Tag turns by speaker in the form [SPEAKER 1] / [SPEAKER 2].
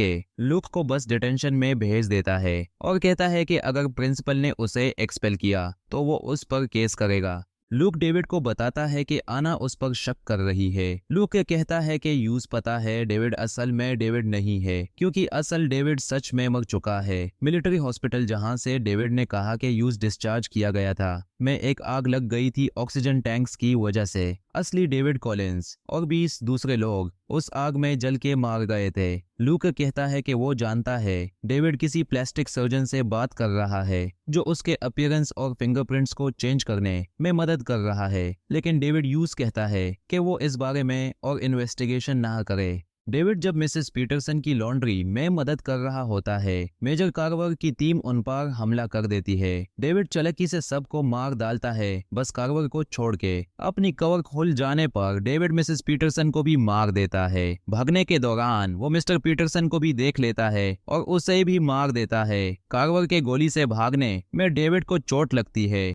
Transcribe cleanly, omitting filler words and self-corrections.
[SPEAKER 1] के लूक को बस डिटेंशन में भेज देता है और कहता है कि अगर प्रिंसिपल ने उसे एक्सपेल किया तो वो उस पर केस करेगा। लूक डेविड को बताता है कि आना उस पर शक कर रही है। लूक कहता है कि यूज पता है डेविड असल में डेविड नहीं है, क्योंकि असल डेविड सच में मर चुका है। मिलिट्री हॉस्पिटल जहां से डेविड ने कहा कि यूज डिस्चार्ज किया गया था में एक आग लग गई थी ऑक्सीजन टैंक्स की वजह से। असली डेविड कॉलिंस और 20 दूसरे लोग उस आग में जल के मार गए थे। लूक कहता है कि वो जानता है डेविड किसी प्लास्टिक सर्जन से बात कर रहा है जो उसके अपीयरेंस और फिंगरप्रिंट्स को चेंज करने में मदद कर रहा है, लेकिन डेविड यूज कहता है कि वो इस बारे में और इन्वेस्टिगेशन ना करे। डेविड जब मिसेस पीटरसन की लॉन्ड्री में मदद कर रहा होता है, मेजर कार्वर की टीम उन पर हमला कर देती है। डेविड चालाकी से सबको मार डालता है, बस कार्वर को छोड़ के। अपनी कवर खुल जाने पर डेविड मिसेस पीटरसन को भी मार देता है। भागने के दौरान वो मिस्टर पीटरसन को भी देख लेता है और उसे भी मार देता है। कार्वर के गोली से भागने में डेविड को चोट लगती है